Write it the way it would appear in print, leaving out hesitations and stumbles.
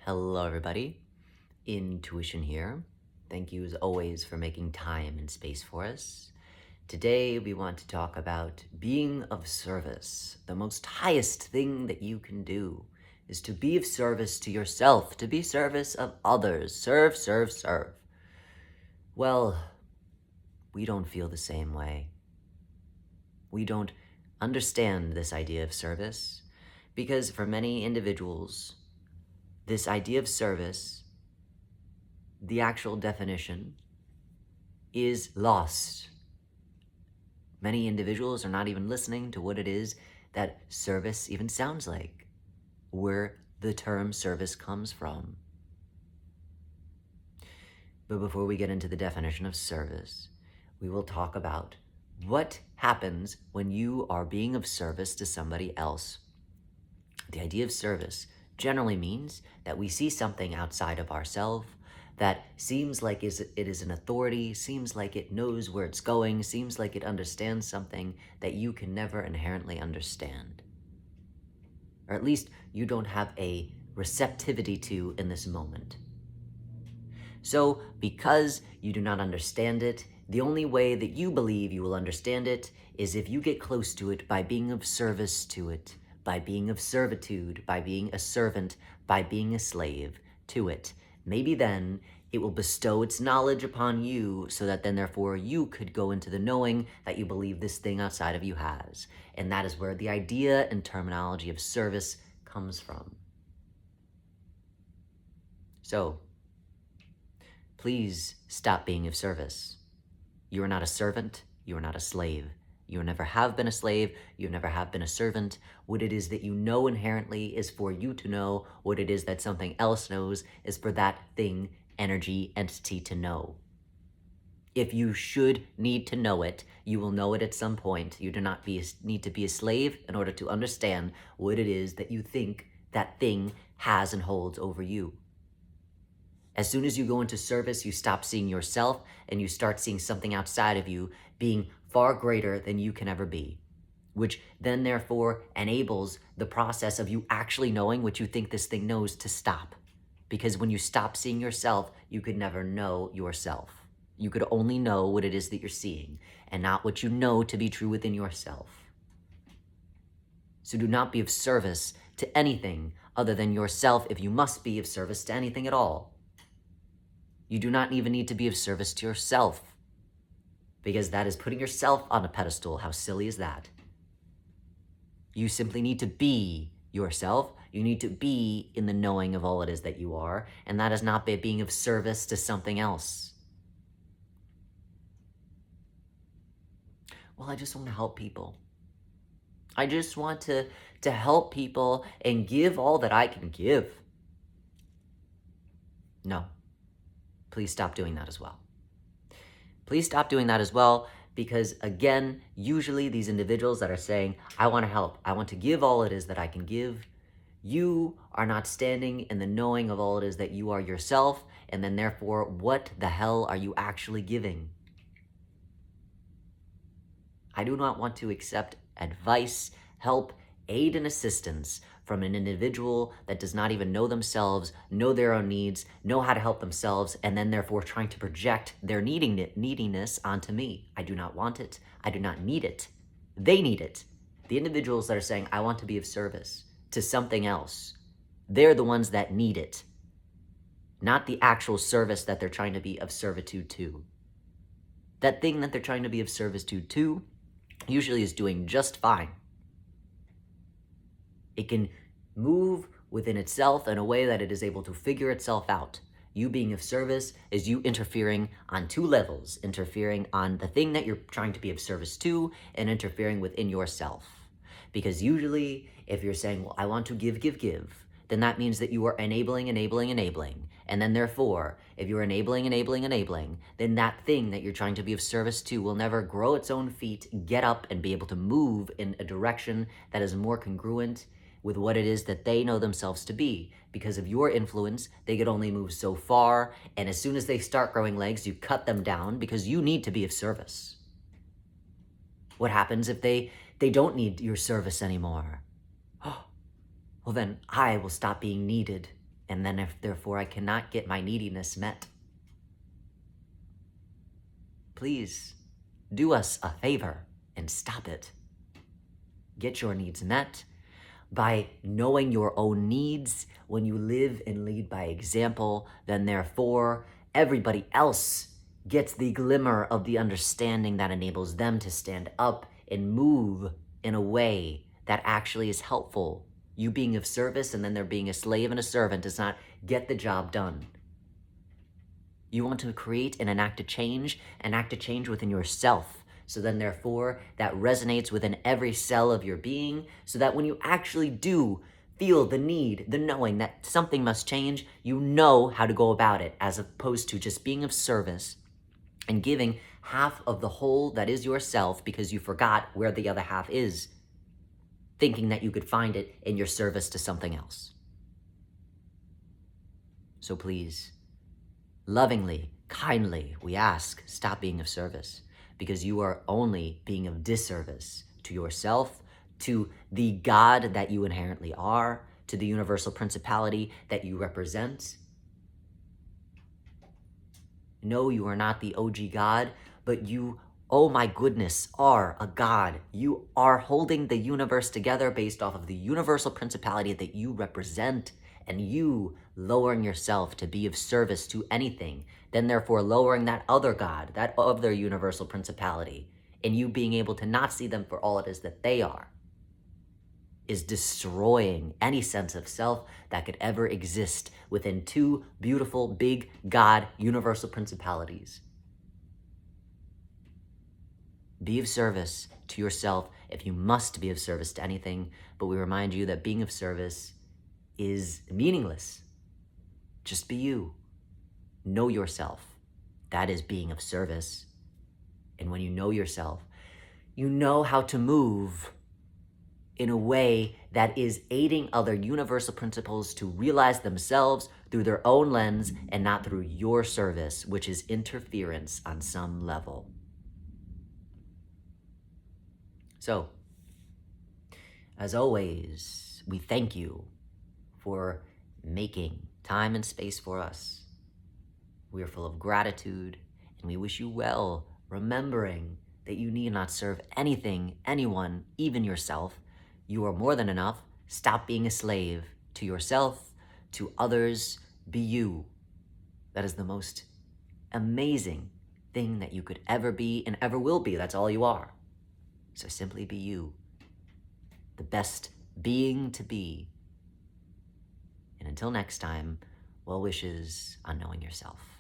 Hello, everybody. Intuition here. Thank you, as always, for making time and space for us. Today, we want to talk about being of service. The most highest thing that you can do is to be of service to yourself, to be service of others. Serve, serve, serve. Well, we don't feel the same way. We don't understand this idea of service because for many individuals, this idea of service, the actual definition, is lost. Many individuals are not even listening to what it is that service even sounds like, where the term service comes from. But before we get into the definition of service, we will talk about what happens when you are being of service to somebody else. The idea of service generally means that we see something outside of ourselves that seems like it is an authority, seems like it knows where it's going, seems like it understands something that you can never inherently understand. Or at least you don't have a receptivity to in this moment. So, because you do not understand it, the only way that you believe you will understand it is if you get close to it by being of service to it, by being of servitude, by being a servant, by being a slave to it. Maybe then it will bestow its knowledge upon you so that then therefore you could go into the knowing that you believe this thing outside of you has. And that is where the idea and terminology of service comes from. So, please stop being of service. You are not a servant. You are not a slave. You never have been a slave. You never have been a servant. What it is that you know inherently is for you to know. What it is that something else knows is for that thing, energy, entity to know. If you should need to know it, you will know it at some point. You do not need to be a slave in order to understand what it is that you think that thing has and holds over you. As soon as you go into service, you stop seeing yourself and you start seeing something outside of you being far greater than you can ever be, which then therefore enables the process of you actually knowing what you think this thing knows to stop. Because when you stop seeing yourself, you could never know yourself. You could only know what it is that you're seeing and not what you know to be true within yourself. So do not be of service to anything other than yourself if you must be of service to anything at all. You do not even need to be of service to yourself, because that is putting yourself on a pedestal. How silly is that? You simply need to be yourself. You need to be in the knowing of all it is that you are, and that is not by being of service to something else. Well, I just want to help people. I just want to help people and give all that I can give. No. Please stop doing that as well. Please stop doing that as well, because again, usually these individuals that are saying, I want to help, I want to give all it is that I can give, you are not standing in the knowing of all it is that you are yourself, and then therefore, what the hell are you actually giving? I do not want to accept advice, help, aid, and assistance from an individual that does not even know themselves, know their own needs, know how to help themselves, and then therefore trying to project their neediness onto me. I do not want it. I do not need it. They need it. The individuals that are saying, I want to be of service to something else, they're the ones that need it, not the actual service that they're trying to be of servitude to. That thing that they're trying to be of service to usually is doing just fine. It can move within itself in a way that it is able to figure itself out. You being of service is you interfering on two levels, interfering on the thing that you're trying to be of service to and interfering within yourself. Because usually if you're saying, well, I want to give, then that means that you are enabling. And then therefore, if you're enabling, then that thing that you're trying to be of service to will never grow its own feet, get up, and be able to move in a direction that is more congruent with what it is that they know themselves to be. Because of your influence, they could only move so far, and as soon as they start growing legs, you cut them down because you need to be of service. What happens if they don't need your service anymore? Well, then I will stop being needed, and then if therefore I cannot get my neediness met. Please do us a favor and stop it. Get your needs met by knowing your own needs. When you live and lead by example, then therefore everybody else gets the glimmer of the understanding that enables them to stand up and move in a way that actually is helpful. You being of service and then there being a slave and a servant does not get the job done. You want to create and enact a change within yourself. So then therefore that resonates within every cell of your being, so that when you actually do feel the need, the knowing that something must change, you know how to go about it, as opposed to just being of service and giving half of the whole that is yourself because you forgot where the other half is, thinking that you could find it in your service to something else. So please, lovingly, kindly, we ask, stop being of service, because you are only being of disservice to yourself, to the God that you inherently are, to the universal principality that you represent. No, you are not the OG God, but you, oh my goodness, are a God. You are holding the universe together based off of the universal principality that you represent, and you lowering yourself to be of service to anything, then therefore lowering that other God, that other universal principality, and you being able to not see them for all it is that they are, is destroying any sense of self that could ever exist within two beautiful, big God universal principalities. Be of service to yourself if you must be of service to anything, but we remind you that being of service is meaningless. Just be you. Know yourself. That is being of service. And when you know yourself, you know how to move in a way that is aiding other universal principles to realize themselves through their own lens and not through your service, which is interference on some level. So, as always, we thank you for making time and space for us. We are full of gratitude, and we wish you well, remembering that you need not serve anything, anyone, even yourself. You are more than enough. Stop being a slave to yourself, to others. Be you. That is the most amazing thing that you could ever be and ever will be. That's all you are. So simply be you, the best being to be. And until next time, well wishes on knowing yourself.